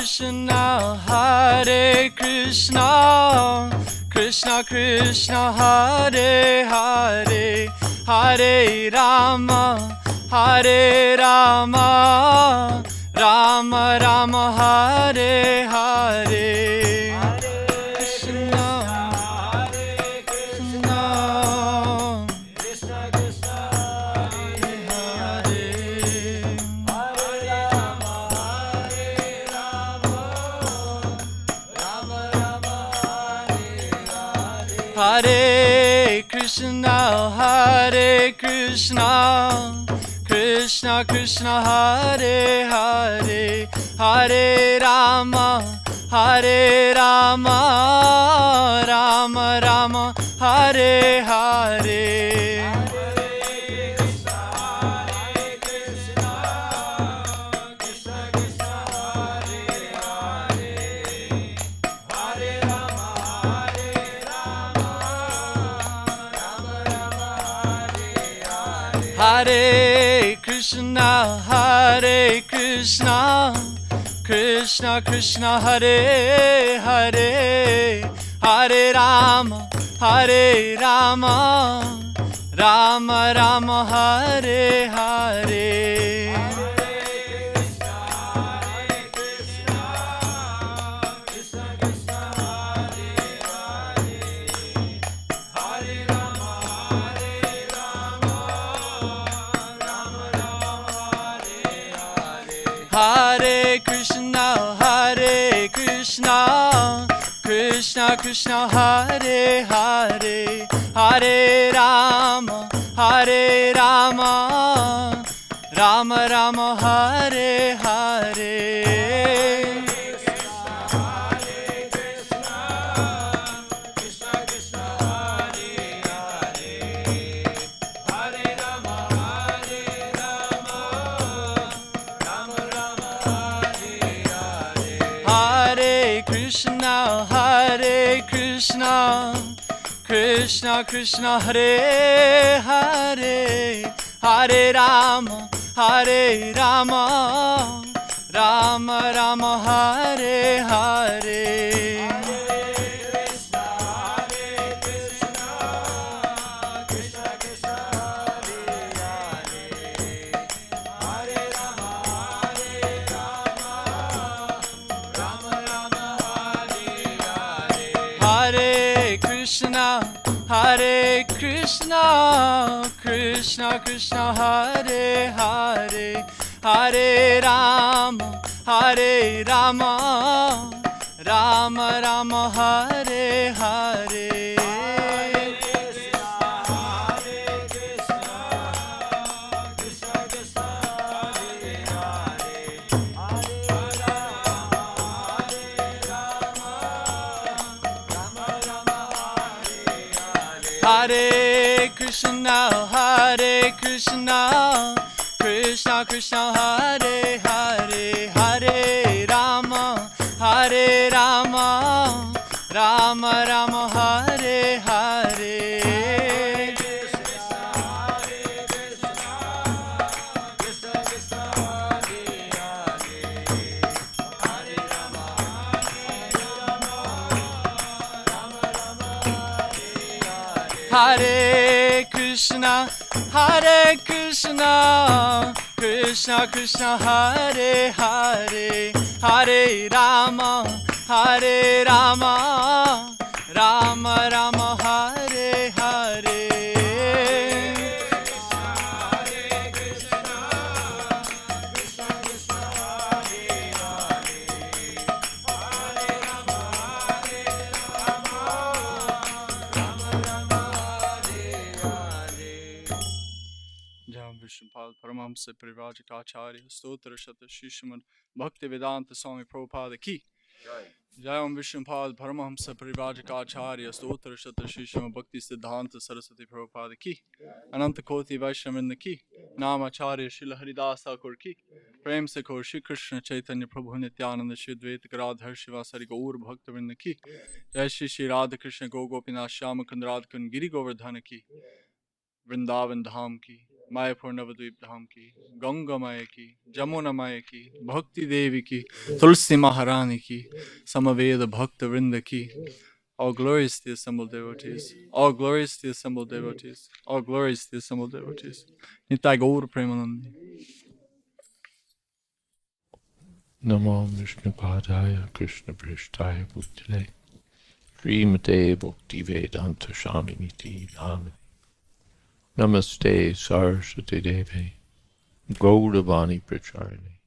Krishna, Hare Krishna, Krishna Krishna, Hare Hare, Hare Rama, Hare Rama, Rama Rama, Hare Hare. Hare Krishna, Hare Krishna, Krishna Krishna, Hare Hare, Hare Rama, Hare Rama, Rama Rama, Hare Hare. Hare Krishna, Hare Krishna, Krishna Krishna, Hare Hare, Hare Rama, Hare Rama, Rama Rama, Hare Hare. Hare Krishna, Hare Krishna, Krishna Krishna, Hare Hare, Hare Rama, Hare Rama, Rama Rama, Hare Hare. Krishna, Hare Krishna, Krishna Krishna, Hare Hare, Hare Rama, Hare Rama, Rama Rama, Hare Hare. Hare Krishna, Hare Krishna, Krishna Krishna, Hare Hare, Hare Rama, Hare Rama, Rama Rama, Hare Hare. Hare Krishna, Hare Krishna, Krishna Krishna, Hare Hare, Hare Rama, Hare Rama, Rama Rama, Hare Hare. Hare Krishna, Hare Krishna, Krishna Krishna, Hare Hare, Hare Rama, Hare Rama, Rama Rama, Hare Hare. Vishnupada Paramahamsa Parivrajacharya Stotra Shata Shishimad Bhakti Vedanta Swami Prabhupada Ki Jayam Vishnupada Paramahamsa Parivrajacharya Stotra Shata Shishimad Bhakti Siddhanta Saraswati Prabhupada Ki Ananta Koti Vaishnavinda Ki Namacharya Srila Haridasa Thakur Ki Prem Sekor Shri Krishna Chaitanya Prabhu Nityananda Shri Dvaita Radhar Shivasari Gaur Bhaktavinda Ki Jai Shri Shri Radha Krishna Gopinath Shyamakund Radhakund Giri Govardhana Ki Vrindavan Dham Ki Mayapur Navadvip Dham ki, Ganga Maya ki, Jamuna Maya ki, Bhakti Devi ki, Tulsi Maharani ki, Samaveda Bhakta Vrinda ki. All glories to the assembled devotees. All glories to the assembled devotees. All glories to the assembled devotees. Nitai Gaur Premanandi. Namo Vishnu Padaya Krishna Prishtaya Bhutale Srimate Bhakti Vedanta Shaminiti Namini Namaste Saraswati Devi Gauravani Pracharine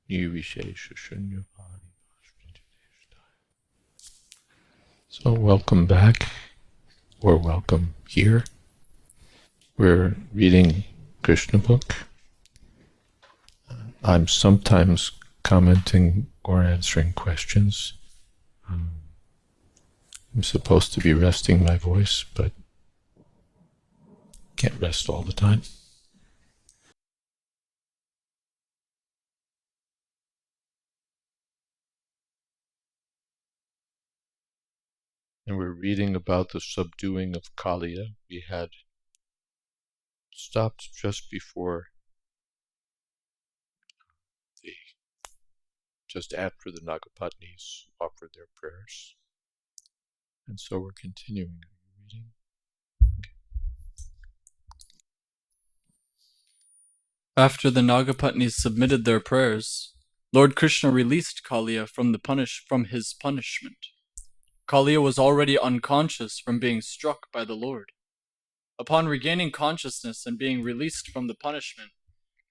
Nirvishesha Shunyapadi. So welcome back, or welcome here. We're reading Krishna book. I'm sometimes commenting or answering questions. I'm supposed to be resting my voice, but can't rest all the time. And we're reading about the subduing of Kalia. We had stopped just after the Nagapatnis offered their prayers. And so we're continuing reading. After the Nagapatnis submitted their prayers, Lord Krishna released Kalia from his punishment. Kalia was already unconscious from being struck by the Lord. Upon regaining consciousness and being released from the punishment,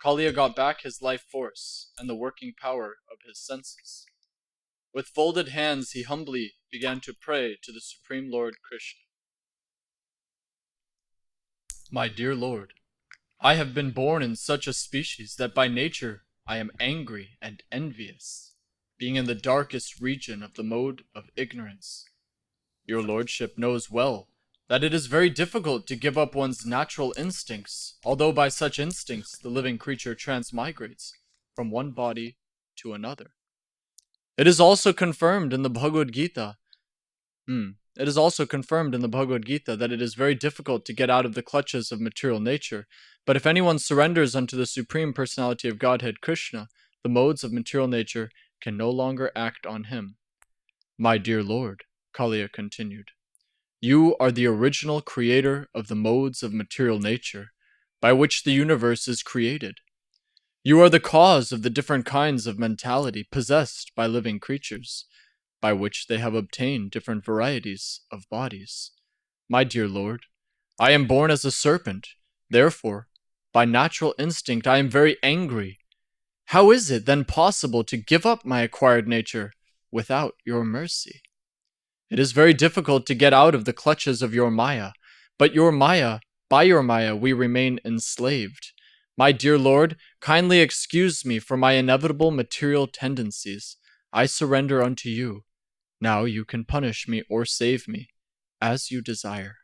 Kalia got back his life force and the working power of his senses. With folded hands, he humbly began to pray to the Supreme Lord Krishna. My dear Lord, I have been born in such a species that by nature I am angry and envious, being in the darkest region of the mode of ignorance. Your Lordship knows well that it is very difficult to give up one's natural instincts, although by such instincts the living creature transmigrates from one body to another. It is also confirmed in the Bhagavad Gita. It is also confirmed in the Bhagavad Gita that it is very difficult to get out of the clutches of material nature, but if anyone surrenders unto the Supreme Personality of Godhead Krishna, the modes of material nature can no longer act on him. My dear Lord, Kalia continued, you are the original creator of the modes of material nature, by which the universe is created. You are the cause of the different kinds of mentality possessed by living creatures, by which they have obtained different varieties of bodies. My dear Lord, I am born as a serpent, therefore, by natural instinct I am very angry. How is it then possible to give up my acquired nature without your mercy? It is very difficult to get out of the clutches of your Maya, but by your Maya we remain enslaved. My dear Lord, kindly excuse me for my inevitable material tendencies. I surrender unto you. Now you can punish me or save me, as you desire.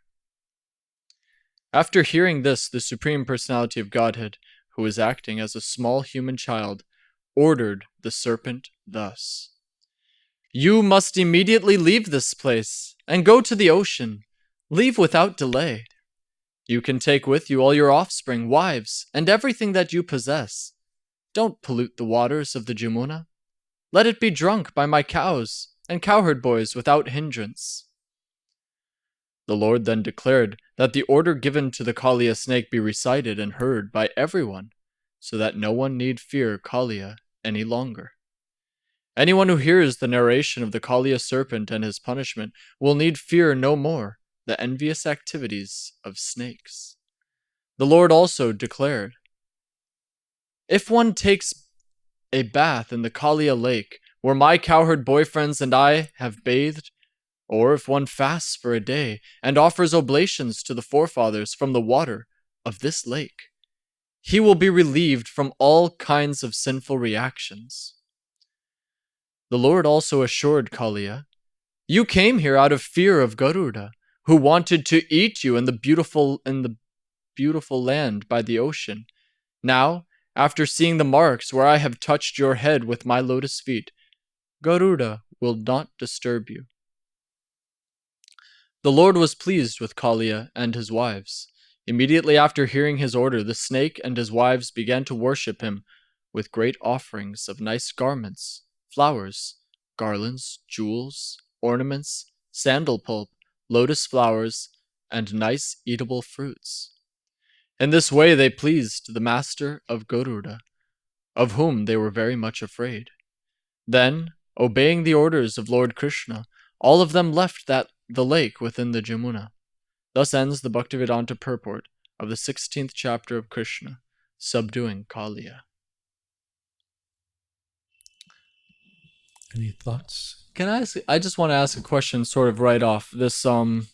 After hearing this, the Supreme Personality of Godhead, who was acting as a small human child, ordered the serpent thus: You must immediately leave this place and go to the ocean. Leave without delay. You can take with you all your offspring, wives, and everything that you possess. Don't pollute the waters of the Jamuna. Let it be drunk by my cows and cowherd boys without hindrance. The Lord then declared that the order given to the Kalia snake be recited and heard by everyone, so that no one need fear Kalia any longer. Anyone who hears the narration of the Kalia serpent and his punishment will need fear no more the envious activities of snakes. The Lord also declared, if one takes a bath in the Kalia lake, where my cowherd boyfriends and I have bathed, or if one fasts for a day and offers oblations to the forefathers from the water of this lake, he will be relieved from all kinds of sinful reactions. The Lord also assured Kalia, you came here out of fear of Garuda, who wanted to eat you in the beautiful land by the ocean. Now, after seeing the marks where I have touched your head with my lotus feet, Garuda will not disturb you. The Lord was pleased with Kalia and his wives. Immediately after hearing his order, the snake and his wives began to worship him with great offerings of nice garments, flowers, garlands, jewels, ornaments, sandal pulp, lotus flowers, and nice eatable fruits. In this way they pleased the master of Garuda, of whom they were very much afraid. Then, obeying the orders of Lord Krishna, all of them left the lake within the Jamuna. Thus ends the Bhaktivedanta purport of the 16th chapter of Krishna, Subduing Kalia. Any thoughts? I just want to ask a question sort of right off. The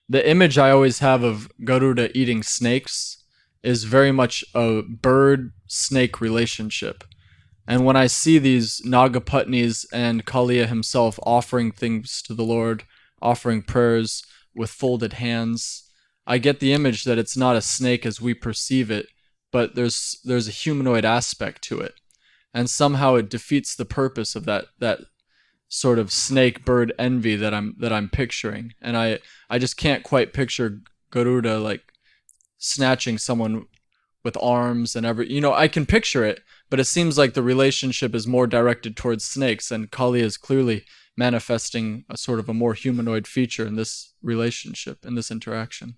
image I always have of Garuda eating snakes is very much a bird-snake relationship. And when I see these Nagapatnis and Kalia himself offering things to the Lord, offering prayers with folded hands, I get the image that it's not a snake as we perceive it, but there's a humanoid aspect to it. And somehow it defeats the purpose of that sort of snake bird envy that I'm picturing. And I just can't quite picture Garuda like snatching someone with arms and I can picture it, but it seems like the relationship is more directed towards snakes, and Kali is clearly manifesting a sort of a more humanoid feature in this relationship, in this interaction.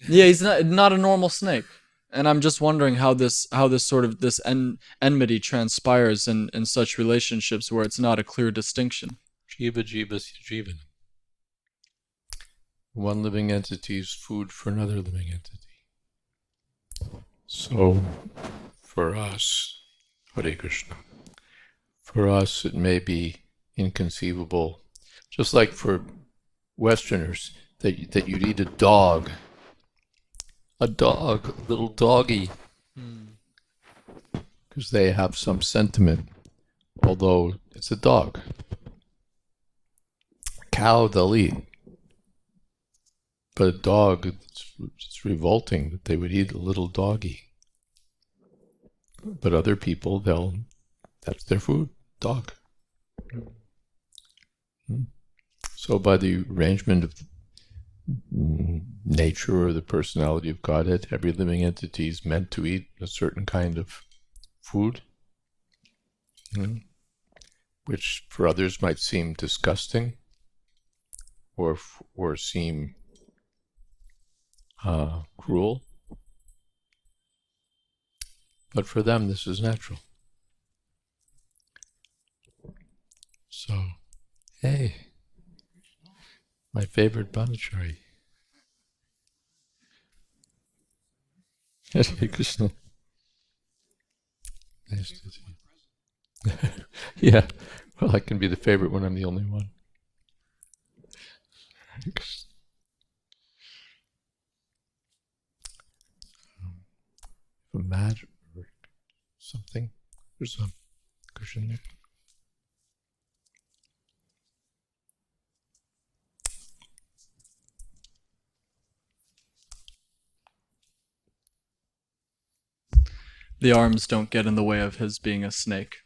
Yeah, he's not a normal snake. And I'm just wondering how this sort of this enmity transpires in such relationships where it's not a clear distinction. Jiva jivasya jivan. One living entity is food for another living entity. So, for us, Hare Krishna, for us it may be inconceivable, just like for Westerners, that you'd eat a dog, a little doggy, because they have some sentiment, although it's a dog. Cow they'll eat. But a dog, it's revolting that they would eat a little doggy. But other people, that's their food, dog. So by the arrangement of nature or the personality of Godhead, every living entity is meant to eat a certain kind of food, which for others might seem disgusting or seem cruel, but for them this is natural. So, hey, my favorite Banachari. Hare Krishna. Nice to see you. Yeah, well, I can be the favorite when I'm the only one. Hare Krishna. A mat or something. There's a cushion there. The arms don't get in the way of his being a snake.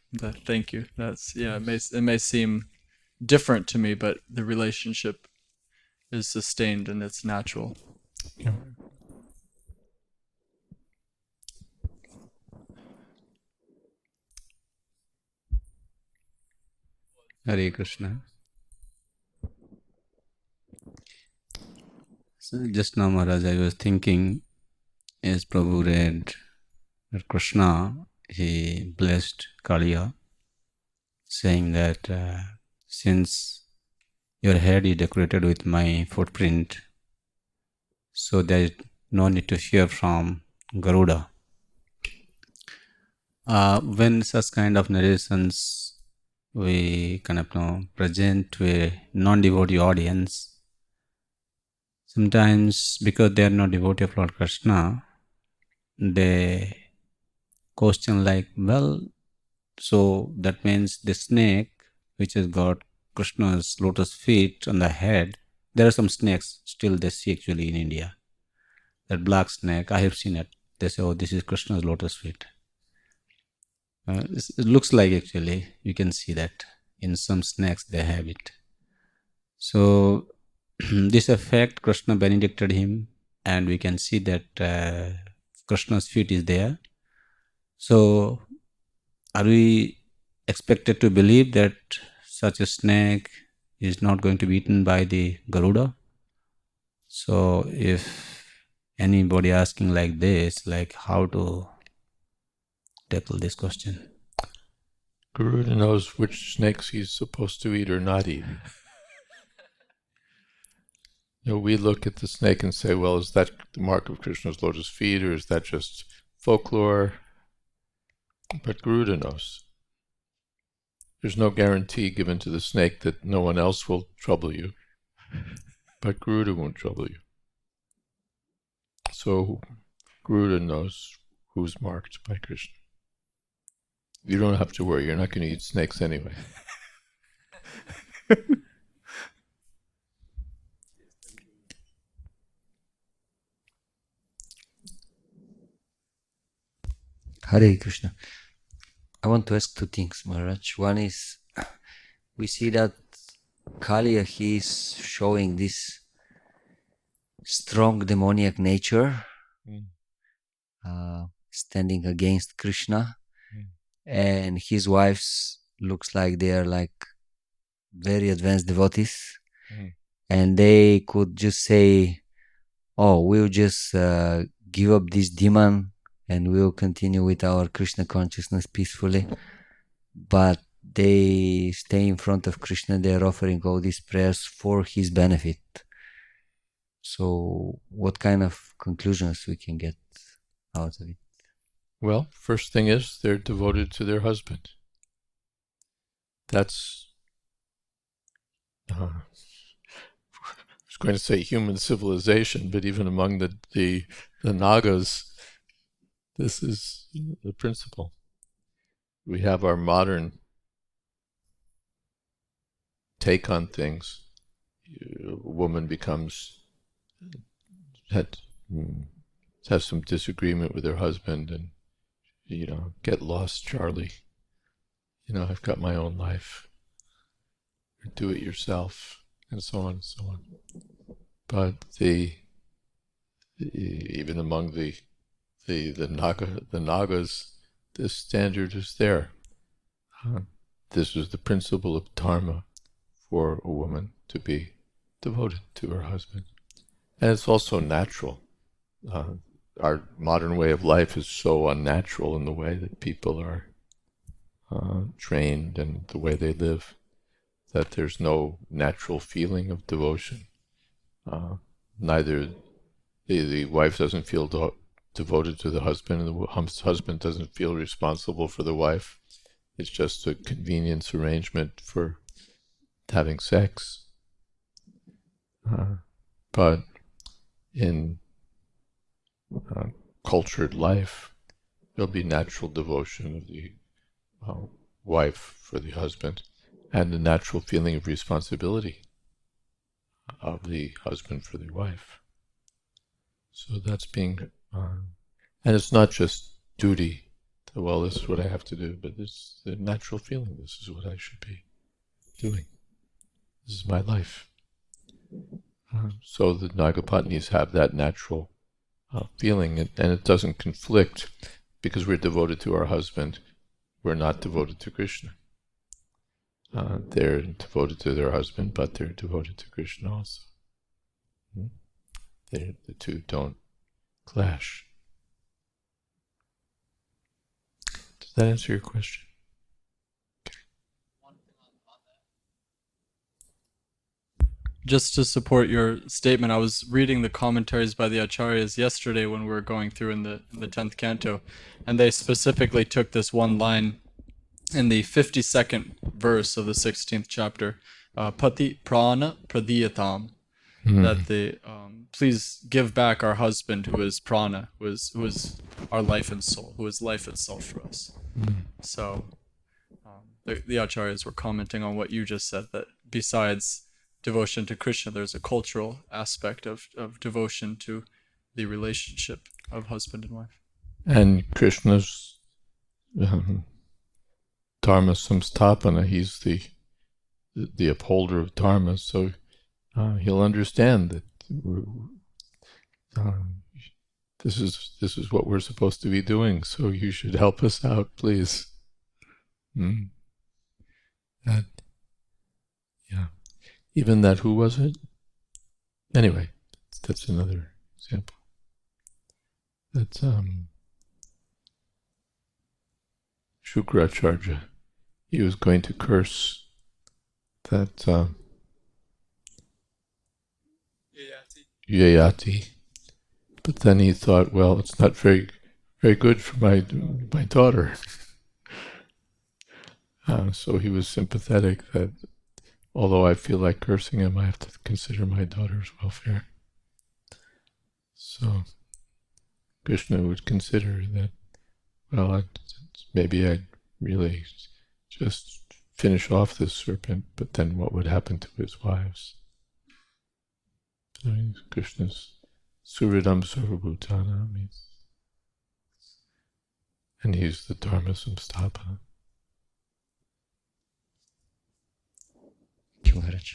Thank you. It may seem different to me, but the relationship is sustained and it's natural. Yeah. Hare Krishna. So just now, Maharaj, I was thinking, as Prabhu read that Krishna, he blessed Kalia, saying that since your head is decorated with my footprint, so there is no need to fear from Garuda. When such kind of narrations we kind of present to a non-devotee audience, sometimes because they are not devotee of Lord Krishna, they question like, well, so that means the snake which has got Krishna's lotus feet on the head, there are some snakes still they see actually in India. That black snake, I have seen it. They say, oh, this is Krishna's lotus feet. It looks like actually, you can see that in some snakes they have it. So this effect, Krishna benedicted him, and we can see that Krishna's feet is there. So, are we expected to believe that such a snake is not going to be eaten by the Garuda? So, if anybody asking like this, like how to tackle this question? Garuda knows which snakes he's supposed to eat or not eat. We look at the snake and say, well, is that the mark of Krishna's lotus feet, or is that just folklore? But Garuda knows. There's no guarantee given to the snake that no one else will trouble you, but Garuda won't trouble you. So Garuda knows who's marked by Krishna. You don't have to worry, you're not going to eat snakes anyway. Hare Krishna. I want to ask two things, Maharaj. One is, we see that Kalia, he is showing this strong demoniac nature, standing against Krishna, and his wives looks like they are like very advanced devotees, and they could just say, oh, we'll just give up this demon and we'll continue with our Krishna consciousness peacefully. But they stay in front of Krishna, they are offering all these prayers for his benefit. So what kind of conclusions we can get out of it? Well, first thing is, they're devoted to their husband. That's, I was going to say human civilization, but even among the Nagas, this is the principle. We have our modern take on things. A woman has some disagreement with her husband, and get lost, Charlie. I've got my own life. Do it yourself, and so on and so on. But even among the Nagas, this standard is there. This is the principle of dharma for a woman to be devoted to her husband. And it's also natural. Our modern way of life is so unnatural in the way that people are trained and the way they live, that there's no natural feeling of devotion. Neither the wife doesn't feel devoted to the husband, and the husband doesn't feel responsible for the wife. It's just a convenience arrangement for having sex. But in cultured life, there'll be natural devotion of the wife for the husband, and the natural feeling of responsibility of the husband for the wife. So that's being, and it's not just duty, well, this is what I have to do, but it's the natural feeling, this is what I should be doing. This is my life. So the Nagapatnis have that natural feeling, and it doesn't conflict because we're devoted to our husband. We're not devoted to Krishna. They're devoted to their husband, but they're devoted to Krishna also. The two don't clash. Does that answer your question? Just to support your statement, I was reading the commentaries by the acharyas yesterday when we were going through in the 10th canto, and they specifically took this one line in the 52nd verse of the 16th chapter, Pati Prana Pradiyatam, that the please give back our husband who is prana, who is our life and soul, who is life itself for us. So the acharyas were commenting on what you just said, that besides devotion to Krishna, there's a cultural aspect of devotion to the relationship of husband and wife. And Krishna's dharma samstapana, he's the upholder of dharma, so he'll understand that this is what we're supposed to be doing. So you should help us out, please. That, yeah. Even that, who was it? Anyway, that's another example. That's Shukracharya. He was going to curse that Yayati, but then he thought, well, it's not very good for my daughter. So he was sympathetic that although I feel like cursing him, I have to consider my daughter's welfare. So Krishna would consider that, well, maybe I'd really just finish off this serpent, but then what would happen to his wives? So Krishna's Suridam Sarvabhutana means, and he's the Dharma Samstapana. Thank you, Maharaj.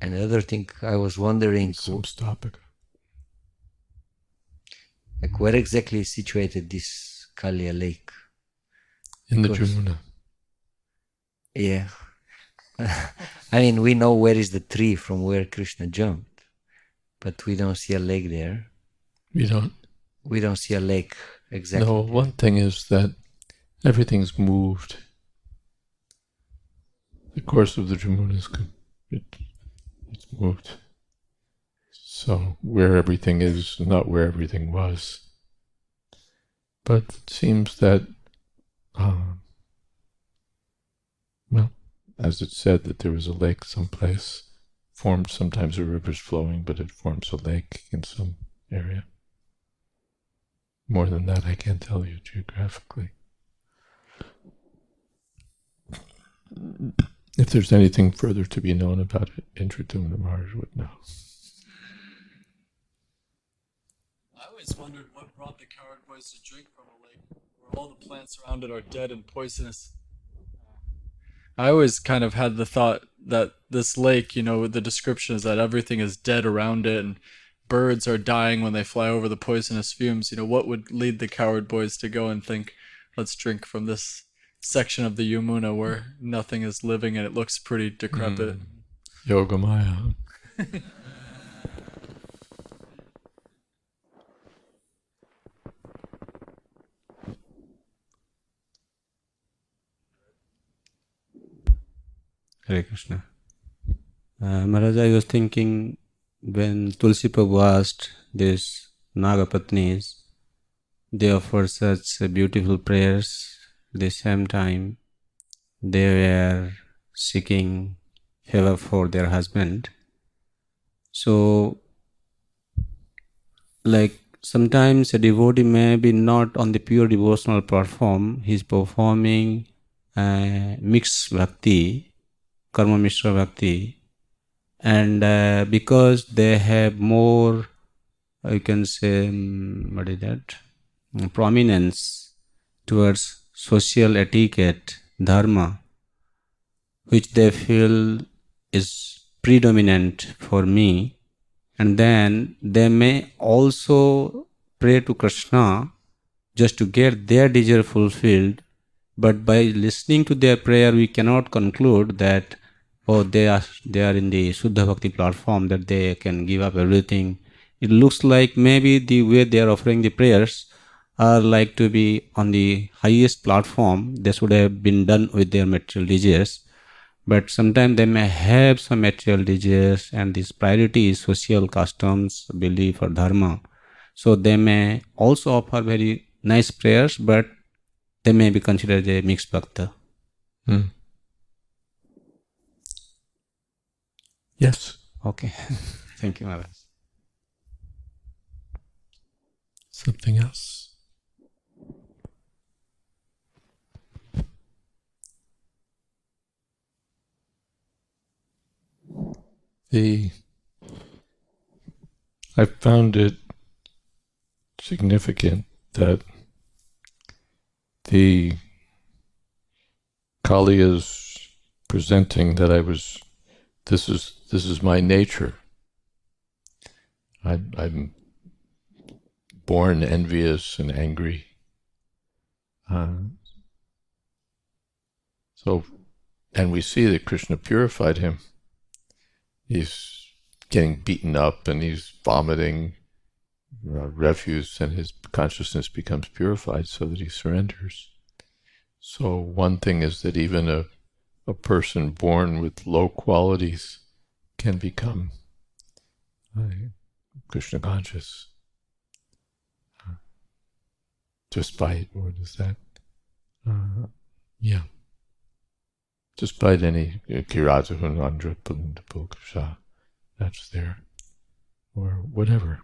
Another thing I was wondering, Samstapaka. like where exactly is situated this Kalia lake? In the Jamuna. Yeah. I mean, we know where is the tree from where Krishna jumped, but we don't see a lake there. We don't see a lake exactly. No, one thing is that everything's moved. The course of the Jamuna is it's moved. So where everything is, not where everything was. But it seems that, well, as it said, that there was a lake someplace, formed, sometimes a river's flowing, but it forms a lake in some area. More than that, I can't tell you geographically. If there's anything further to be known about it, Indradyumna Maharaj would know. I always wondered what brought the coward boys to drink from a lake where all the plants around it are dead and poisonous. I always kind of had the thought that this lake, the description is that everything is dead around it and birds are dying when they fly over the poisonous fumes. What would lead the coward boys to go and think, let's drink from this section of the Yamuna where nothing is living and it looks pretty decrepit. Yogamaya. Hare Krishna. Maharaj, I was thinking when Tulsi Prabhu asked these Nagapatnis, they offered such beautiful prayers. At the same time, they were seeking favor for their husband. So, like sometimes a devotee may be not on the pure devotional platform, he's performing mixed bhakti, karma mishra bhakti, and because they have more, you can say, prominence towards social etiquette, dharma, which they feel is predominant for me, and then they may also pray to Krishna just to get their desire fulfilled, but by listening to their prayer we cannot conclude that they are in the Shuddha Bhakti platform, that they can give up everything. It looks like maybe the way they are offering the prayers are like to be on the highest platform. They should have been done with their material desires, but sometimes they may have some material desires, and this priority is social customs, belief or dharma. So they may also offer very nice prayers, but they may be considered a mixed bhakta. Yes. Okay. Thank you, Maharaj. Something else? I found it significant that the Kaliya's presenting that this is is my nature. I'm born envious and angry. And we see that Krishna purified him. He's getting beaten up and he's vomiting refuse, and his consciousness becomes purified so that he surrenders. So one thing is that even a person born with low qualities can become Krishna conscious. Just by, what is that? Just by any Kirata Hunandra Pulkasha that's there, or whatever.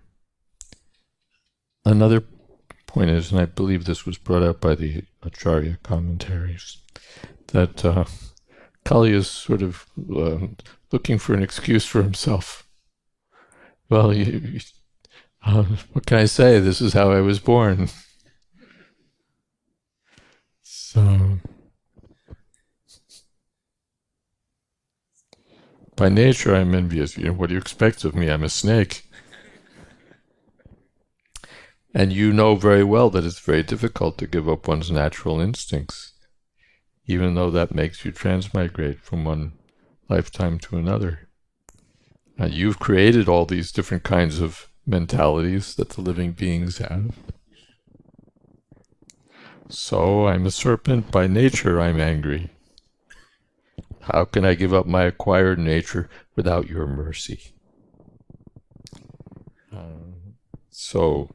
Another point is, and I believe this was brought up by the Acharya commentaries, that Kalia is sort of looking for an excuse for himself. Well, what can I say? This is how I was born. So, by nature, I'm envious. What do you expect of me? I'm a snake. And you know very well that it's very difficult to give up one's natural instincts, even though that makes you transmigrate from one lifetime to another. You've created all these different kinds of mentalities that the living beings have. So I'm a serpent. By nature, I'm angry. How can I give up my acquired nature without your mercy? So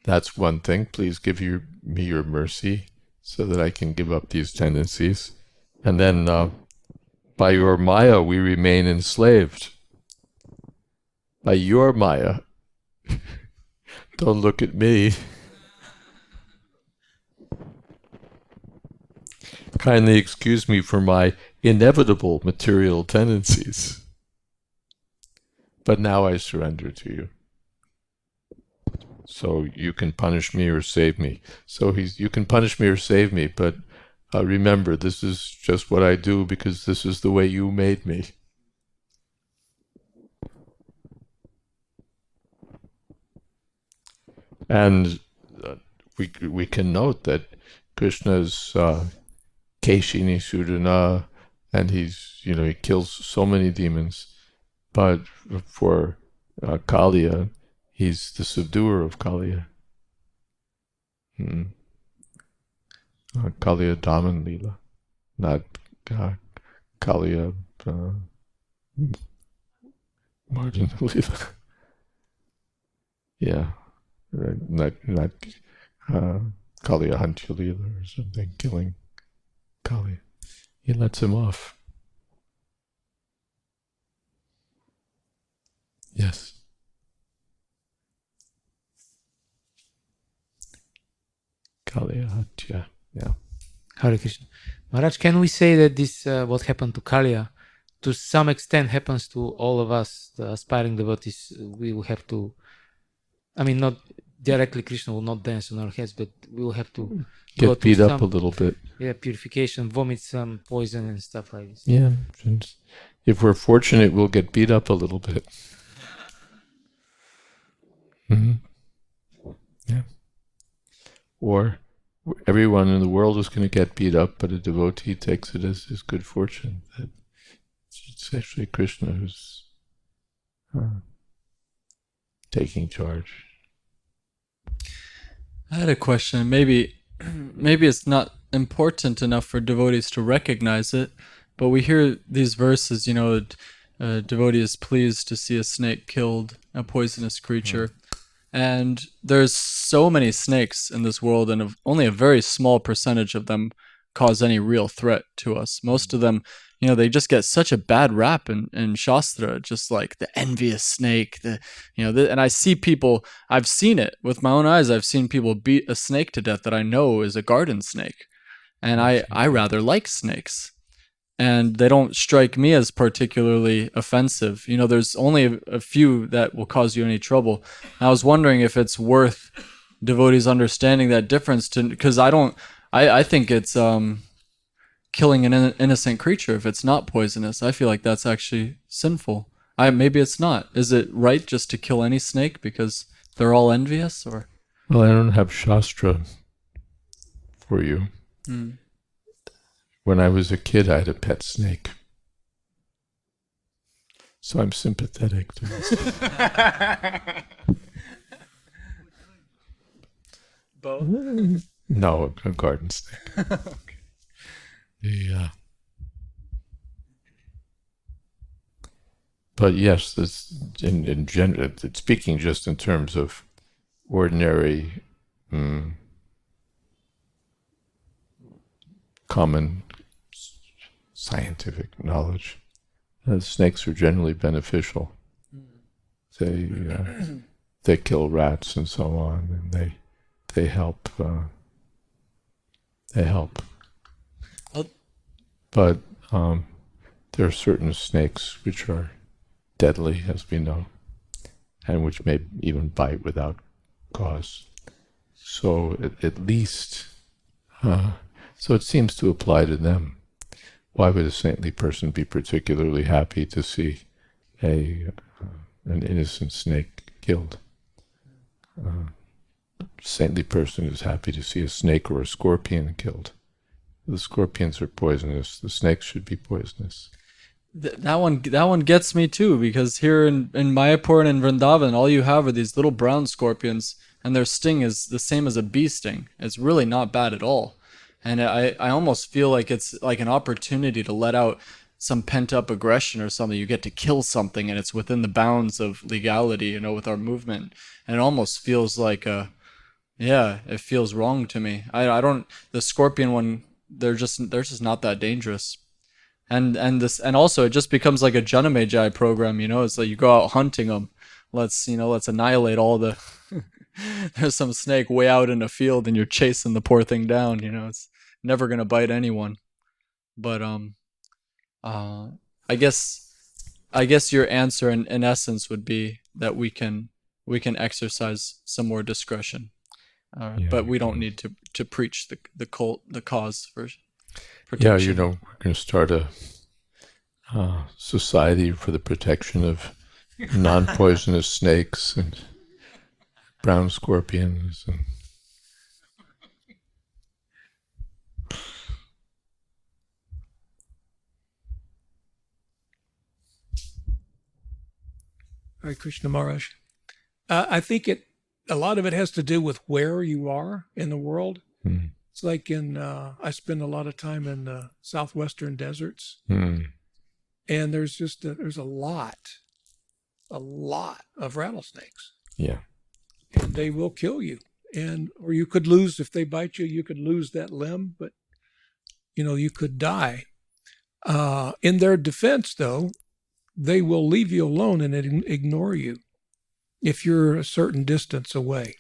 that's one thing. Please give me your mercy so that I can give up these tendencies. And then by your Maya, we remain enslaved. By your Maya. Don't look at me. Kindly excuse me for my inevitable material tendencies. But now I surrender to you. So you can punish me or save me. So you can punish me or save me, but remember, this is just what I do because this is the way you made me. And we can note that Krishna's Keshini Sudana, and he kills so many demons, but for Kalia, he's the subduer of Kalia. Kalia Daman Leela, not Kalia Martin Leela. Yeah, not Kalia Hantya Leela or something, killing Kalia. He lets him off. Yes. Kalia Hantya. Yeah. Hare Krishna. Maharaj, can we say that this, what happened to Kalia, to some extent happens to all of us, the aspiring devotees? We will have to, not directly, Krishna will not dance on our heads, but we will have to get beat up a little bit. Yeah, purification, vomit some poison and stuff like this. Yeah. If we're fortunate, we'll get beat up a little bit. Yeah. Or everyone in the world is going to get beat up, but a devotee takes it as his good fortune. That it's actually Krishna who's taking charge. I had a question. Maybe it's not important enough for devotees to recognize it, but we hear these verses, a devotee is pleased to see a snake killed, a poisonous creature. And there's so many snakes in this world, and only a very small percentage of them cause any real threat to us. Most of them, they just get such a bad rap in Shastra, just like the envious snake. And I see people, I've seen it with my own eyes. I've seen people beat a snake to death that I know is a garden snake. And I rather like snakes. And they don't strike me as particularly offensive. There's only a few that will cause you any trouble. I was wondering if it's worth devotees understanding that difference, because I think it's killing an innocent creature if it's not poisonous. I feel like that's actually sinful. Maybe it's not. Is it right just to kill any snake because they're all envious? Or Well, I don't have Shastra for you. When I was a kid, I had a pet snake. So I'm sympathetic to this. both? No, a garden snake. Okay. But yes, this in general, speaking just in terms of ordinary, common scientific knowledge, snakes are generally beneficial. They kill rats and so on, and they help. But there are certain snakes which are deadly, as we know, and which may even bite without cause. So at least, so it seems to apply to them. Why would a saintly person be particularly happy to see an innocent snake killed? Saintly person is happy to see a snake or a scorpion killed. The scorpions are poisonous. The snakes should be poisonous. That one gets me too, because here in Mayapur and in Vrindavan, all you have are these little brown scorpions, and their sting is the same as a bee sting. It's really not bad at all. And I almost feel like it's like an opportunity to let out some pent-up aggression or something. You get to kill something, and it's within the bounds of legality, with our movement. And it almost feels like it feels wrong to me. The scorpion one, they're just not that dangerous. And also it just becomes like a Janamejai program, it's like you go out hunting them. Let's annihilate all the there's some snake way out in a field and you're chasing the poor thing down, it's never going to bite anyone. But I guess your answer in essence would be that we can exercise some more discretion. But we don't need to preach the cause for protection. We're going to start a society for the protection of non-poisonous snakes and brown scorpions. Hare Krishna Maharaj. I think a lot of it has to do with where you are in the world. It's like I spend a lot of time in the southwestern deserts, and there's a lot of rattlesnakes. Yeah, and they will kill you, or you could lose if they bite you. You could lose that limb, but you could die. In their defense, though, they will leave you alone and ignore you if you're a certain distance away.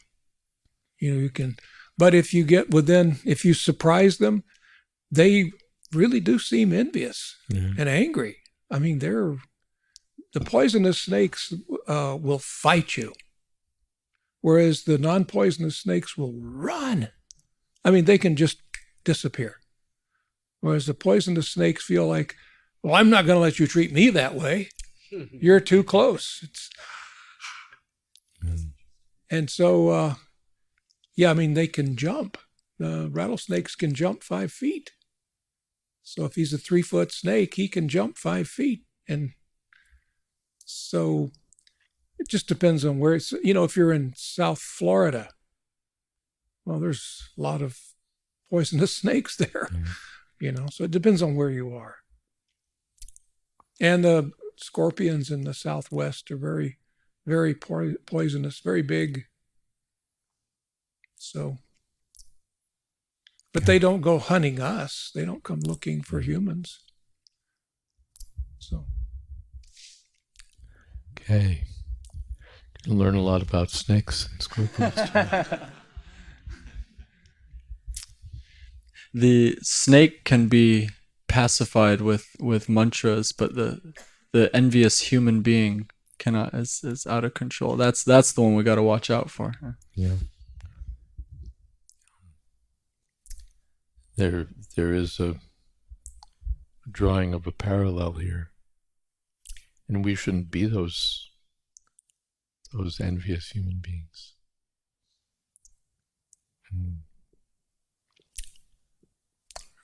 You can. But if if you surprise them, they really do seem envious and angry. I mean, the poisonous snakes will fight you, whereas the non-poisonous snakes will run. I mean, they can just disappear. Whereas the poisonous snakes feel like, well, I'm not going to let you treat me that way. You're too close. And so, they can jump. Rattlesnakes can jump 5 feet. So if he's a 3-foot snake, he can jump 5 feet. And so it just depends on where it's, if you're in South Florida, well, there's a lot of poisonous snakes there, so it depends on where you are. And the scorpions in the Southwest are very, very poisonous, very big. So, but they don't go hunting us. They don't come looking for humans. So. Okay. Can learn a lot about snakes and scorpions tonight. The snake can be pacified with mantras, but the envious human being cannot, is out of control. That's the one we got to watch out for. Yeah. There is drawing of a parallel here. And we shouldn't be those envious human beings. And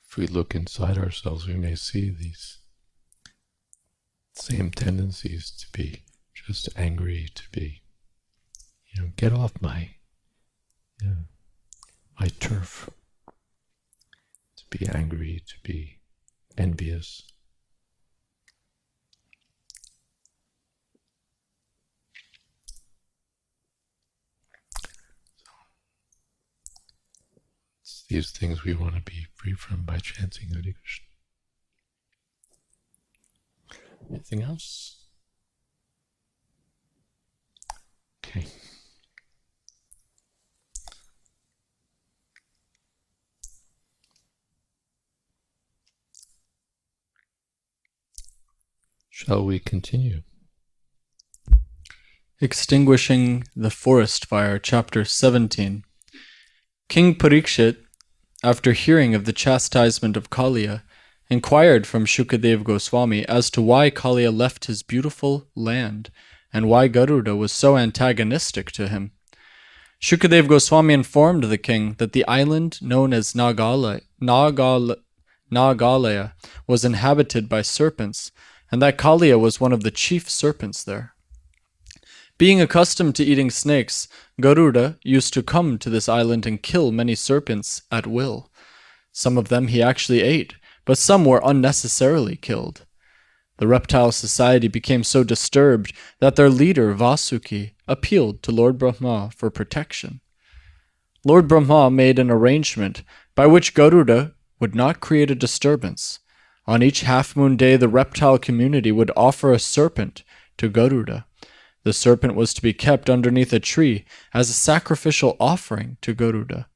if we look inside ourselves, we may see these same tendencies to be just angry, to be, get off my turf, to be angry, to be envious. It's these things we want to be free from by chanting Hare Krishna. Anything else? Okay. Shall we continue? Extinguishing the Forest Fire, Chapter 17. King Parikshit, after hearing of the chastisement of Kalia, inquired from Shukadev Goswami as to why Kalia left his beautiful land and why Garuda was so antagonistic to him. Shukadev Goswami informed the king that the island known as Nagalaya was inhabited by serpents, and that Kalia was one of the chief serpents there. Being accustomed to eating snakes, Garuda used to come to this island and kill many serpents at will. Some of them he actually ate, but some were unnecessarily killed. The reptile society became so disturbed that their leader, Vasuki, appealed to Lord Brahma for protection. Lord Brahma made an arrangement by which Garuda would not create a disturbance. On each half-moon day, the reptile community would offer a serpent to Garuda. The serpent was to be kept underneath a tree as a sacrificial offering to Garuda.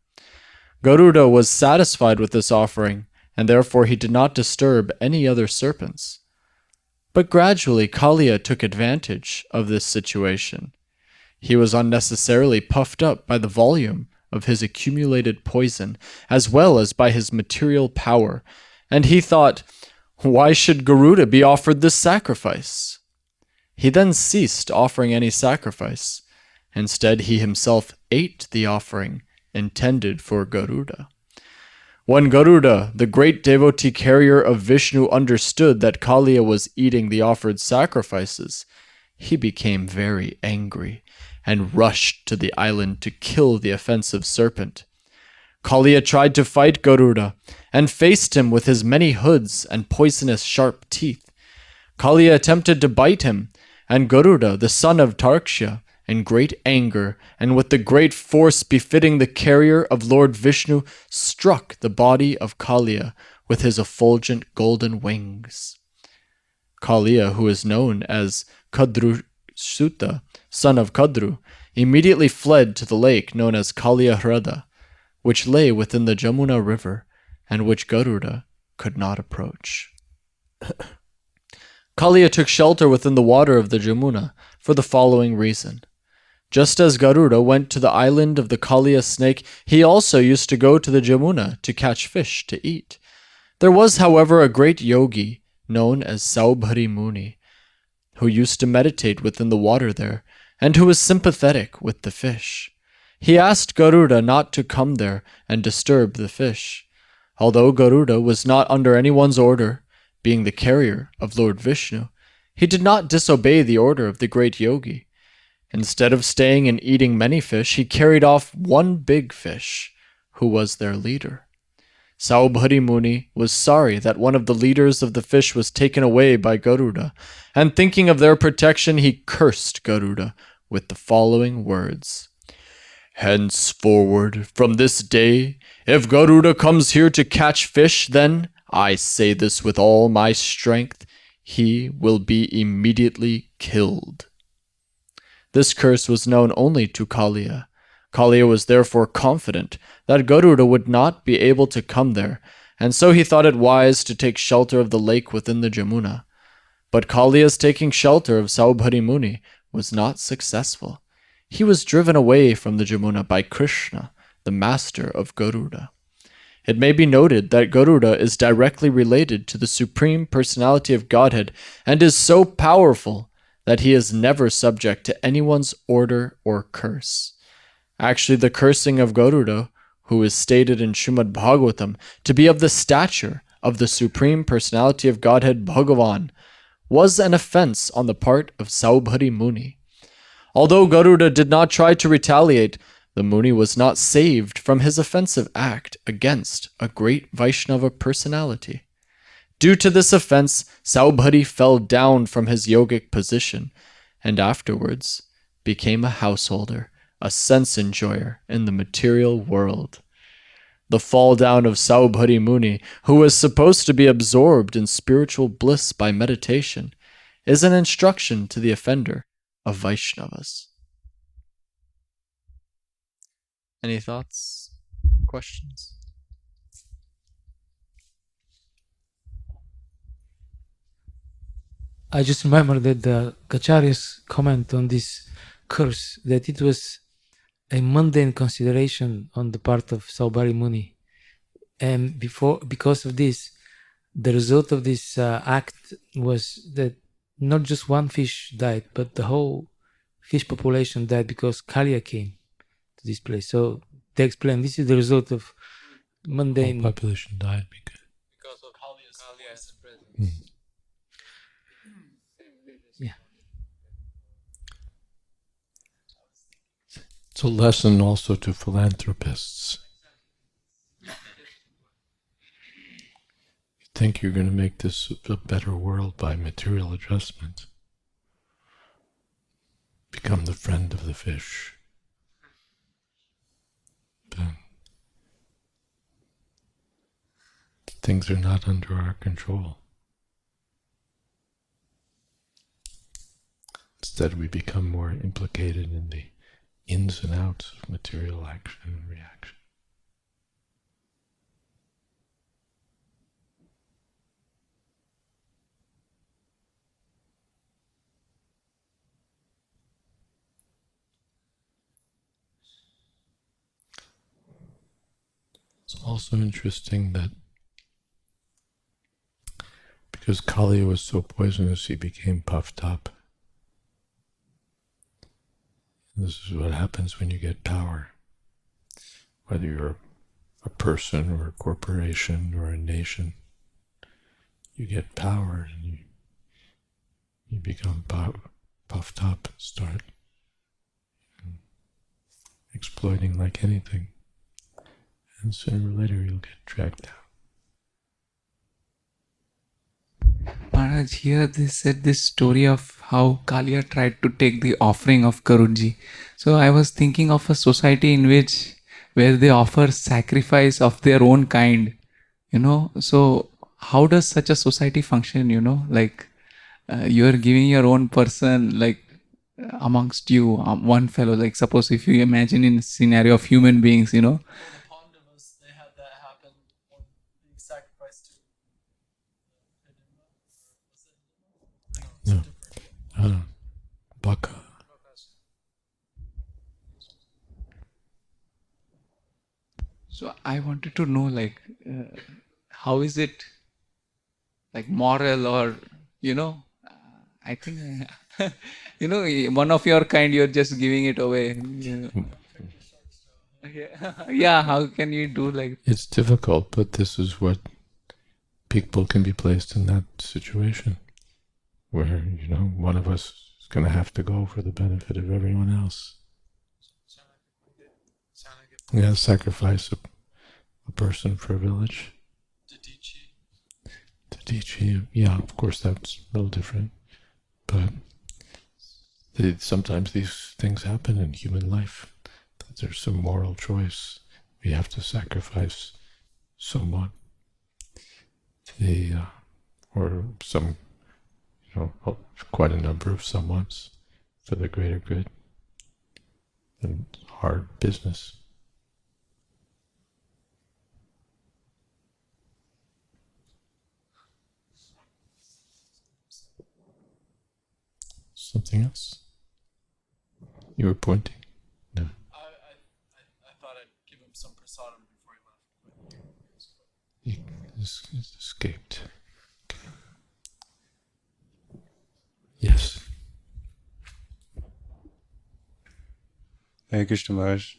Garuda was satisfied with this offering, and therefore he did not disturb any other serpents. But gradually Kalia took advantage of this situation. He was unnecessarily puffed up by the volume of his accumulated poison, as well as by his material power, and he thought, why should Garuda be offered this sacrifice? He then ceased offering any sacrifice. Instead, he himself ate the offering intended for Garuda. When Garuda, the great devotee carrier of Vishnu, understood that Kalia was eating the offered sacrifices, he became very angry and rushed to the island to kill the offensive serpent. Kalia tried to fight Garuda and faced him with his many hoods and poisonous sharp teeth. Kalia attempted to bite him, and Garuda, the son of Tarksha, in great anger and with the great force befitting the carrier of Lord Vishnu, struck the body of Kalia with his effulgent golden wings. Kalia, who is known as Kadrusuta, son of Kadru, immediately fled to the lake known as Kalia Hrada, which lay within the Jamuna river and which Garuda could not approach. Kalia took shelter within the water of the Jamuna for the following reason. Just as Garuda went to the island of the Kalia snake, he also used to go to the Jamuna to catch fish to eat. There was, however, a great yogi known as Saubhari Muni, who used to meditate within the water there, and who was sympathetic with the fish. He asked Garuda not to come there and disturb the fish. Although Garuda was not under anyone's order, being the carrier of Lord Vishnu, he did not disobey the order of the great yogi. Instead of staying and eating many fish, he carried off one big fish, who was their leader. Saubhari Muni was sorry that one of the leaders of the fish was taken away by Garuda, and thinking of their protection, he cursed Garuda with the following words: "Henceforward, from this day, if Garuda comes here to catch fish, then, I say this with all my strength, he will be immediately killed." This curse was known only to Kalia. Kalia was therefore confident that Garuda would not be able to come there, and so he thought it wise to take shelter of the lake within the Jamuna. But Kalia's taking shelter of Saubhari Muni was not successful. He was driven away from the Jamuna by Krishna, the master of Garuda. It may be noted that Garuda is directly related to the Supreme Personality of Godhead and is so powerful that he is never subject to anyone's order or curse. Actually, the cursing of Garuda, who is stated in Srimad Bhagavatam to be of the stature of the Supreme Personality of Godhead Bhagavan, was an offense on the part of Saubhari Muni. Although Garuda did not try to retaliate, the Muni was not saved from his offensive act against a great Vaishnava personality. Due to this offense, Saubhari fell down from his yogic position and afterwards became a householder, a sense enjoyer in the material world. The fall down of Saubhari Muni, who was supposed to be absorbed in spiritual bliss by meditation, is an instruction to the offender of Vaishnavas. Any thoughts? Questions? I just remember that the Kacharya's comment on this curse, that it was a mundane consideration on the part of Saubhari Muni. And because of this, the result of this act was that not just one fish died, but the whole fish population died because Kalia came to this place. So they explain this is the result of mundane. Whole population died because of Kalia's presence. Yeah. It's a lesson also to philanthropists. You think you're going to make this a better world by material adjustment. Become the friend of the fish. But things are not under our control. Instead, we become more implicated in the ins and outs of material action and reaction. It's also interesting that because Kalia was so poisonous, he became puffed up. This is what happens when you get power. Whether you're a person or a corporation or a nation, you get power and you become puffed up and start exploiting like anything. And sooner or later you'll get dragged down. Maharaj, here they said this story of how Kalia tried to take the offering of Karunji. So I was thinking of a society in which where they offer sacrifice of their own kind, So how does such a society function, Like you're giving your own person, like amongst you, one fellow, like suppose if you imagine in a scenario of human beings, They had that happen when being sacrificed to Baka. So I wanted to know, like, how is it, like, moral or, I think, one of your kind, you're just giving it away. Yeah, how can you do like? It's difficult, but this is what people can be placed in that situation where, one of us is going to have to go for the benefit of everyone else. Yeah, sacrifice a person for a village. Tadichi, yeah, of course that's a little different. But sometimes these things happen in human life. There's some moral choice. We have to sacrifice someone. Or some, quite a number of someones for the greater good. And hard business. Something else? You were pointing? No. I thought I'd give him some prasadam before he left. It's escaped. Okay. Yes. Hare Krishna Maharaj.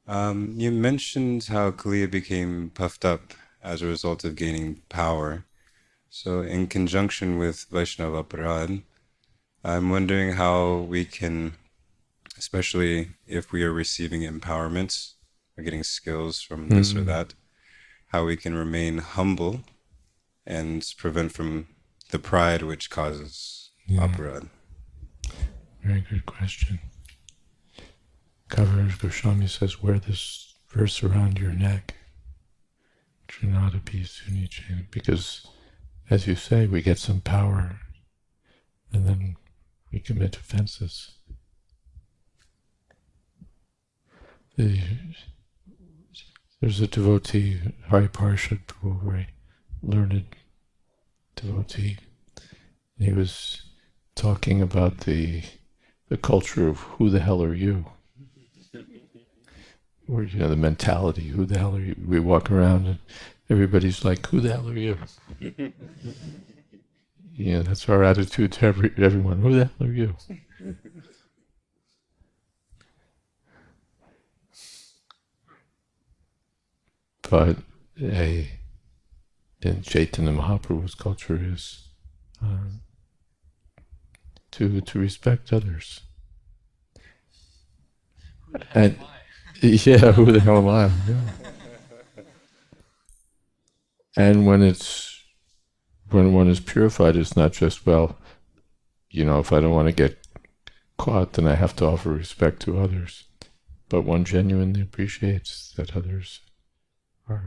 You mentioned how Kalia became puffed up as a result of gaining power. So in conjunction with Vaishnava Aparad, I'm wondering how we can, especially if we are receiving empowerment or getting skills from this or that, how we can remain humble and prevent from the pride which causes aparad. Very good question. Kaviraj Goswami says, wear this verse around your neck. Trinadapi Suniche. Because, as you say, we get some power and then we commit offenses. There's a devotee, Hari Parshad, a very learned devotee. He was talking about the culture of who the hell are you? Or, the mentality, who the hell are you? We walk around and everybody's like, who the hell are you? That's our attitude to everyone. Who the hell are you? But in Chaitanya Mahaprabhu's culture is to respect others. And yeah, who the hell am I? Yeah. And when one is purified, it's not just, if I don't want to get caught, then I have to offer respect to others. But one genuinely appreciates that others have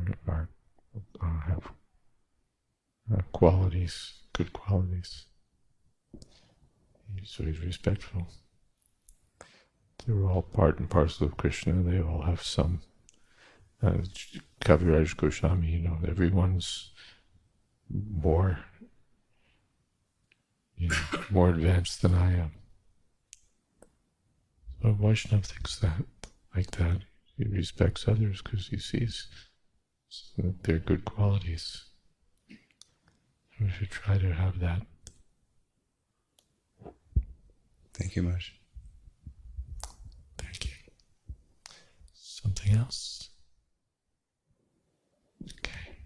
qualities, good qualities. So he's respectful. They're all part and parcel of Krishna. They all have some. Kaviraj Goswami, everyone's more advanced than I am. So Vaishnava thinks like that. He respects others because he sees that they're good qualities. We should try to have that. Thank you, Maharaj. Thank you. Something else? Okay.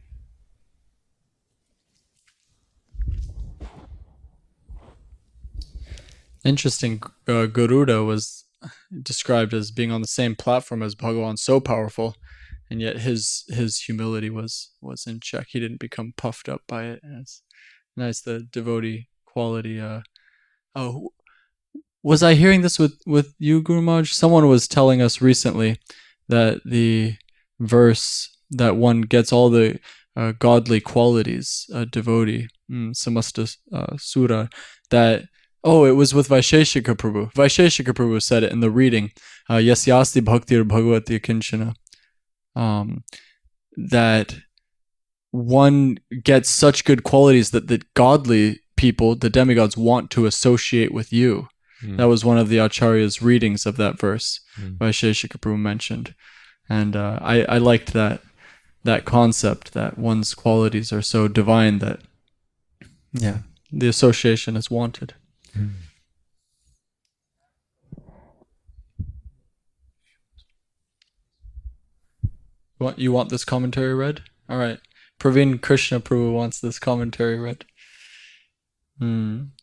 Interesting. Garuda was described as being on the same platform as Bhagavan, so powerful, and yet his humility was in check. He didn't become puffed up by it. And it's nice, the devotee quality. Was I hearing this with you, Guru Maharaj? Someone was telling us recently that the verse that one gets all the godly qualities, devotee, samasta sura, that, it was with Vaisheshika Prabhu. Vaisheshika Prabhu said it in the reading, Yasyasti bhaktir bhagavati kinchana, that one gets such good qualities that the godly people, the demigods, want to associate with you. That was one of the Acharya's readings of that verse, Vaisheshika Prabhu mentioned. And I liked that concept, that one's qualities are so divine that, the association is wanted. You want this commentary read? All right. Praveen Krishna Prabhu wants this commentary read.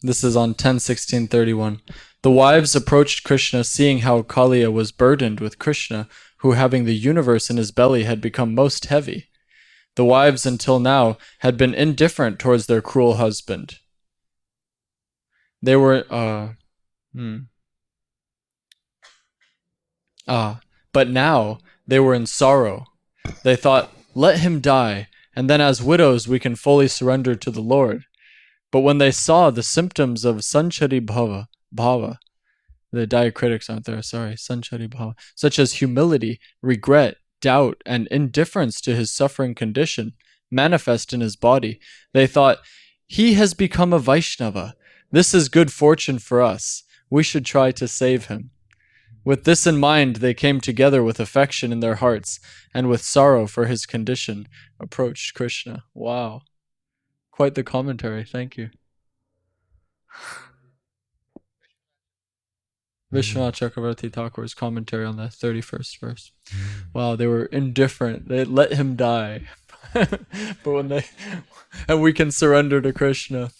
This is on 10:16:31. The wives approached Krishna, seeing how Kalia was burdened with Krishna, who, having the universe in his belly, had become most heavy. The wives until now had been indifferent towards their cruel husband. They were but now they were in sorrow. They thought, let him die, and then as widows we can fully surrender to the Lord. But when they saw the symptoms of sanchari bhava, the diacritics aren't there, sanchari bhava, such as humility, regret, doubt, and indifference to his suffering condition, manifest in his body, they thought, he has become a Vaishnava. This is good fortune for us. We should try to save him. With this in mind, they came together with affection in their hearts, and with sorrow for his condition, approached Krishna. Wow. Quite the commentary. Thank you. Vishwanath Chakravarti Thakur's commentary on the 31st verse. Wow, they were indifferent. They let him die. But when they... And we can surrender to Krishna.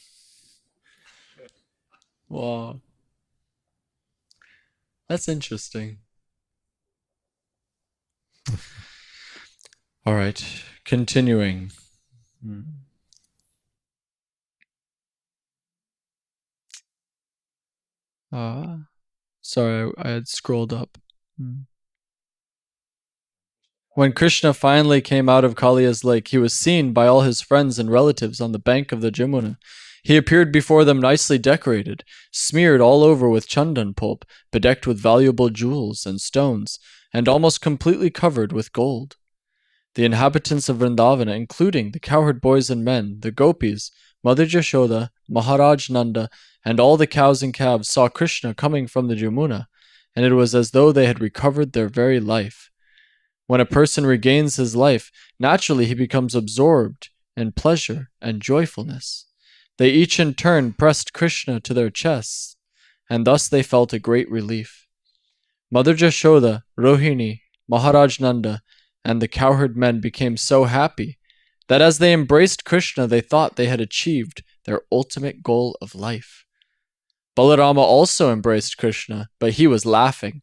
Wow. That's interesting. All right, continuing. Sorry, I had scrolled up. When Krishna finally came out of Kalia's lake, he was seen by all his friends and relatives on the bank of the Jamuna. He appeared before them nicely decorated, smeared all over with chandan pulp, bedecked with valuable jewels and stones, and almost completely covered with gold. The inhabitants of Vrindavana, including the cowherd boys and men, the gopis, Mother Jashoda, Maharaj Nanda, and all the cows and calves saw Krishna coming from the Jamuna, and it was as though they had recovered their very life. When a person regains his life, naturally he becomes absorbed in pleasure and joyfulness. They each in turn pressed Krishna to their chests, and thus they felt a great relief. Mother Jashoda, Rohini, Maharaj Nanda, and the cowherd men became so happy that as they embraced Krishna, they thought they had achieved their ultimate goal of life. Balarama also embraced Krishna, but he was laughing,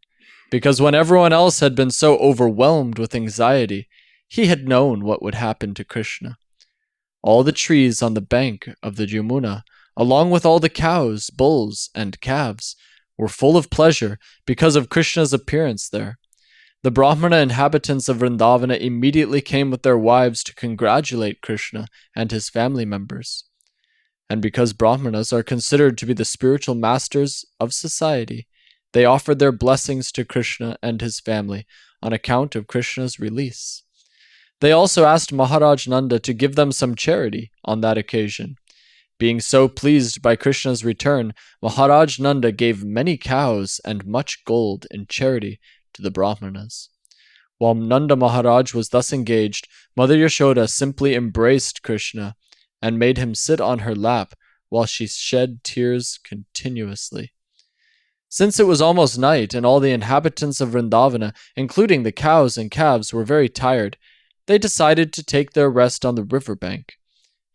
because when everyone else had been so overwhelmed with anxiety, he had known what would happen to Krishna. All the trees on the bank of the Jamuna, along with all the cows, bulls, and calves, were full of pleasure because of Krishna's appearance there. The Brahmana inhabitants of Vrindavana immediately came with their wives to congratulate Krishna and his family members. And because Brahmanas are considered to be the spiritual masters of society, they offered their blessings to Krishna and his family on account of Krishna's release. They also asked Maharaj Nanda to give them some charity on that occasion. Being so pleased by Krishna's return, Maharaj Nanda gave many cows and much gold in charity to the Brahmanas. While Nanda Maharaj was thus engaged, Mother Yashoda simply embraced Krishna and made him sit on her lap while she shed tears continuously. Since it was almost night and all the inhabitants of Vrindavana, including the cows and calves, were very tired, they decided to take their rest on the riverbank.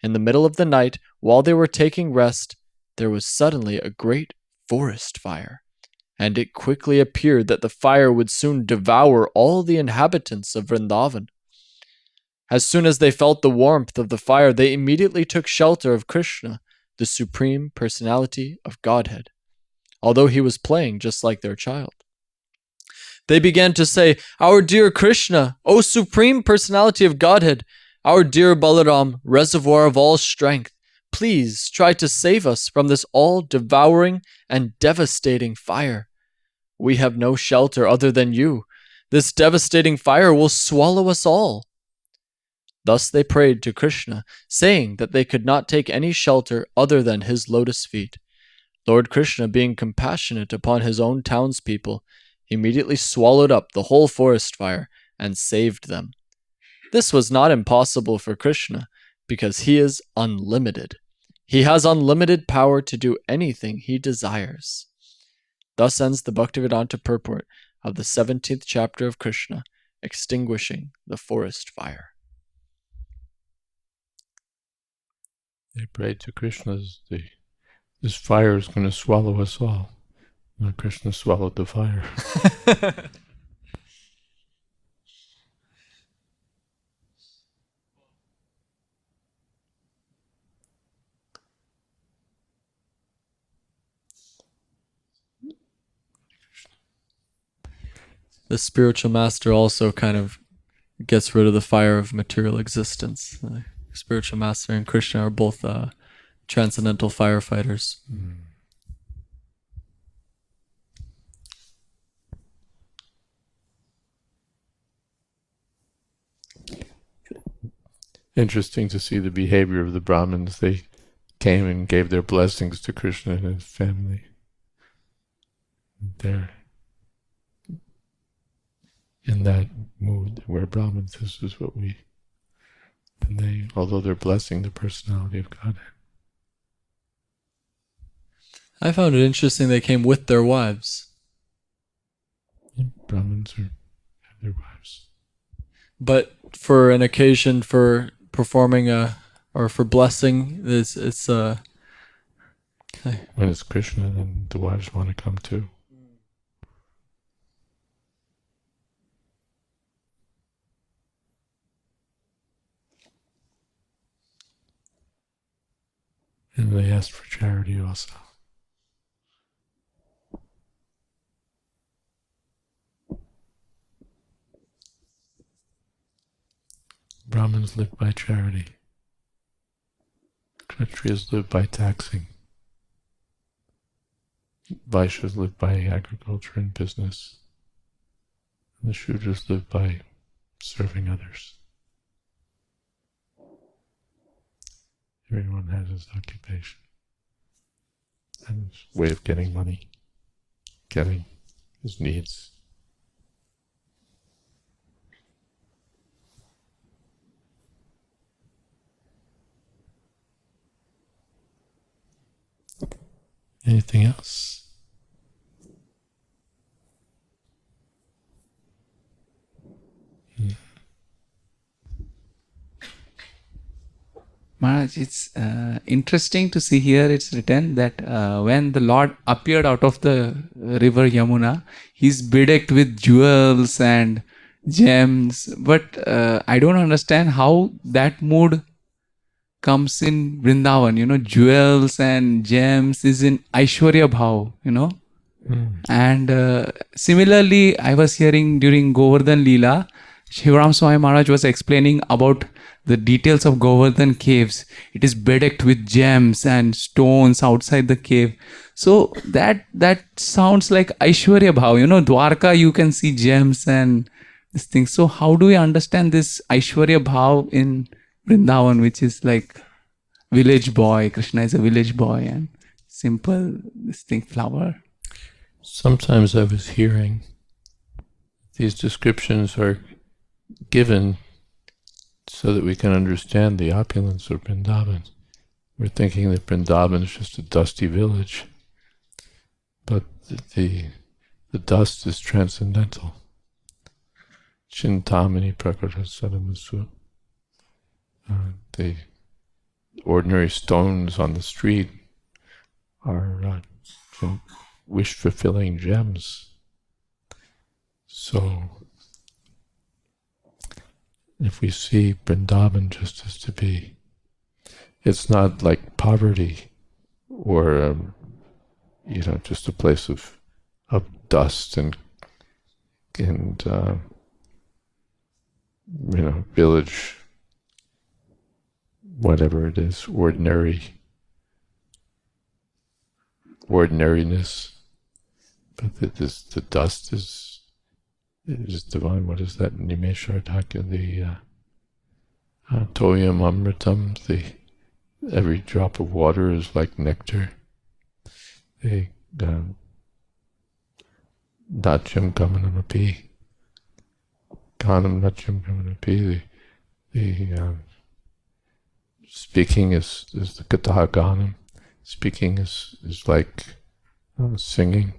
In the middle of the night, while they were taking rest, there was suddenly a great forest fire, and it quickly appeared that the fire would soon devour all the inhabitants of Vrindavan. As soon as they felt the warmth of the fire, they immediately took shelter of Krishna, the Supreme Personality of Godhead, although he was playing just like their child. They began to say, "Our dear Krishna, O Supreme Personality of Godhead, our dear Balaram, reservoir of all strength, please try to save us from this all-devouring and devastating fire. We have no shelter other than you. This devastating fire will swallow us all." Thus they prayed to Krishna, saying that they could not take any shelter other than his lotus feet. Lord Krishna, being compassionate upon his own townspeople, immediately swallowed up the whole forest fire and saved them. This was not impossible for Krishna, because he is unlimited. He has unlimited power to do anything he desires. Thus ends the Bhaktivedanta purport of the 17th chapter of Krishna, extinguishing the forest fire. They prayed to Krishna, this fire is going to swallow us all. And Krishna swallowed the fire. The spiritual master also kind of gets rid of the fire of material existence. The spiritual master and Krishna are both transcendental firefighters. Interesting to see the behavior of the Brahmins. They came and gave their blessings to Krishna and his family. There. in that mood where Brahmins, this is what we, and they, although they're blessing the personality of Godhead. I found it interesting they came with their wives. Brahmins have their wives. But for an occasion for performing or for blessing, it's when it's Krishna, then the wives want to come too. And they asked for charity also. Brahmins live by charity. Kshatriyas live by taxing. Vaishyas live by agriculture and business. And the Shudras live by serving others. Everyone has his occupation and his way of getting money, getting his needs. Anything else? Maharaj, it's interesting to see here it's written that when the Lord appeared out of the river Yamuna, he's bedecked with jewels and gems. But I don't understand how that mood comes in Vrindavan. Jewels and gems is in Aishwarya Bhav, And similarly, I was hearing during Govardhan Leela, Shivaram Swami Maharaj was explaining about the details of Govardhan caves. It is bedecked with gems and stones outside the cave. So that sounds like Aishwarya Bhav. Dwarka, you can see gems and this thing. So how do we understand this Aishwarya Bhav in Vrindavan, which is like village boy? Krishna is a village boy and simple, this thing, flower. Sometimes I was hearing these descriptions are given so that we can understand the opulence of Vrindavan. We're thinking that Vrindavan is just a dusty village, but the dust is transcendental. Chintamani prakara sadamasu. The ordinary stones on the street are wish-fulfilling gems. So, if we see Vrindavan just as to be, it's not like poverty or just a place of dust and village, whatever it is, ordinariness. But the dust is divine. What is that? Nimeshar Dhaka, the Toyam Amritam, every drop of water is like nectar. The Nacham Gamanamapi, Ganam Nacham Gamanamapi, the speaking is the Kataha Ganam. Speaking is like singing,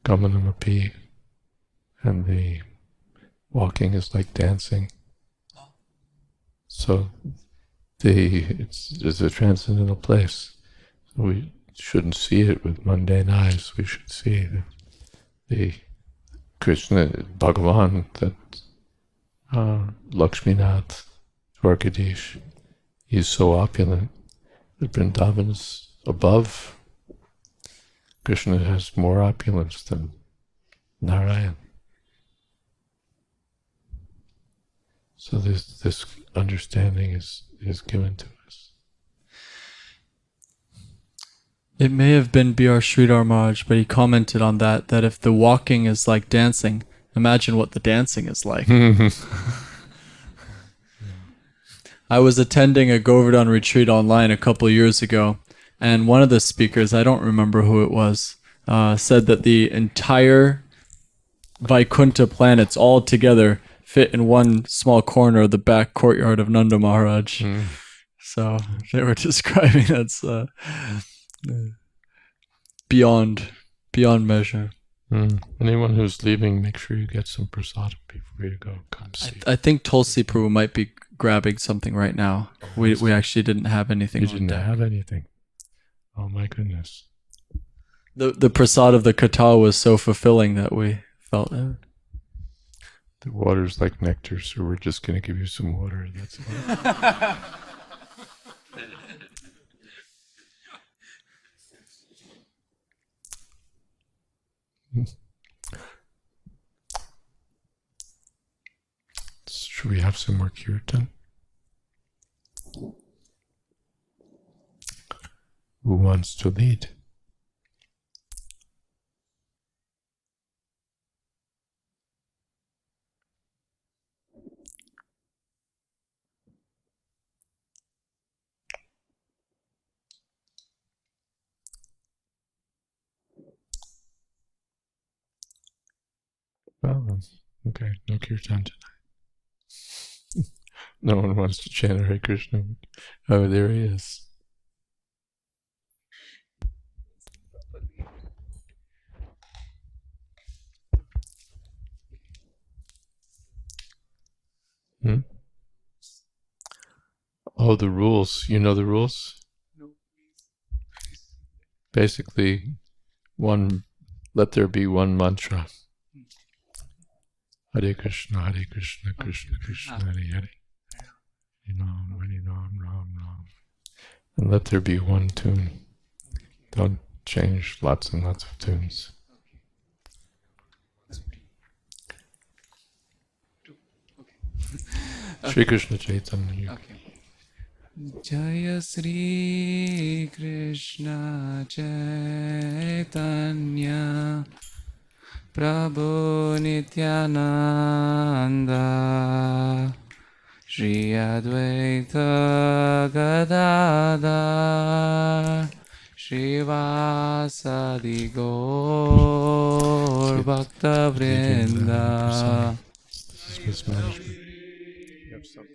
Gamanamapi, and the walking is like dancing. So it's a transcendental place. So we shouldn't see it with mundane eyes. We should see the Krishna, Bhagavan, that Lakshminath, Dwarkadish, he's so opulent that Vrindavan is above. Krishna has more opulence than Narayan. So this understanding is given to us. It may have been B.R. Sridhar Maharaj, but he commented on that if the walking is like dancing, imagine what the dancing is like. I was attending a Govardhan retreat online a couple years ago, and one of the speakers, I don't remember who it was, said that the entire Vaikuntha planets all together fit in one small corner of the back courtyard of Nanda Maharaj. So they were describing that's beyond measure. Anyone who's leaving, make sure you get some prasadam before you go. Come see. I think Tulsi Prabhu might be grabbing something right now. We actually didn't have anything. You didn't have anything. Oh my goodness. The prasad of the kata was so fulfilling that we felt it. The water's like nectar, so we're just going to give you some water. That's all. Should we have some more kirtan? Who wants to lead? Well, okay, no kirtan tonight. No one wants to chant Hare Krishna. Oh, there he is. Oh, the rules. You know the rules? No. Basically, let there be one mantra. Hare Krishna, Krishna Krishna, Hare Hare. Hare Ram, Ram, Ram. And let there be one tune. Don't change lots and lots of tunes. Shri Krishna Chaitanya. Jaya Sri Krishna Chaitanya Prabhu Nityananda Shri Advaita Gadadhar Shri Vasadi Gaur Bhakta Vrinda. This is mismanagement. You have something.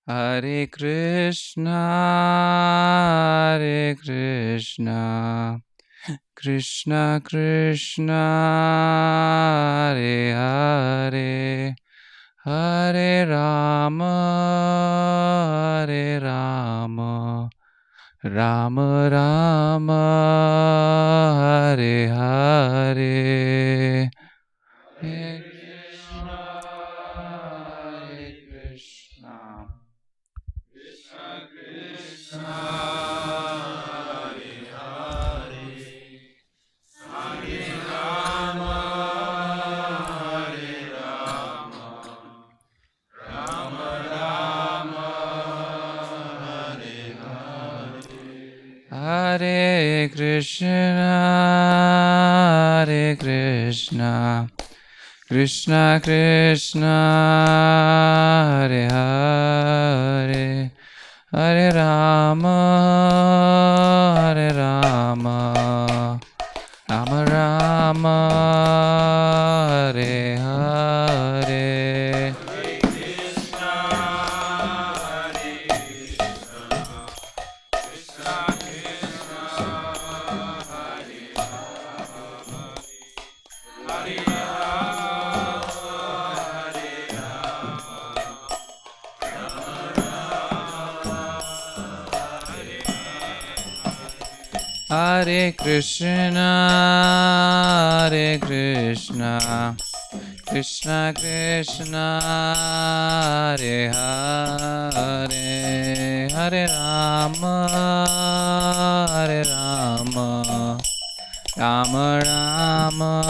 Hare Krishna, Hare Krishna, Krishna Krishna, Hare Hare, Hare Rama, Hare Rama, Rama Rama, Hare Hare. Hare Krishna, Hare Krishna, Krishna Krishna, Hare Hare, Hare Rama, Hare Rama, Rama Rama, Hare Hare. Hare Krishna, Hare Krishna, Krishna Krishna, Hare Hare, Hare Rama, Hare Rama, Rama Rama, Hare Hare. Hare Krishna, Hare Krishna, Krishna Krishna, Hare Rama, Hare Hare Krishna, Hare Krishna, Krishna Krishna, Hare Hare, Hare Rama, Hare Rama, Rama Rama,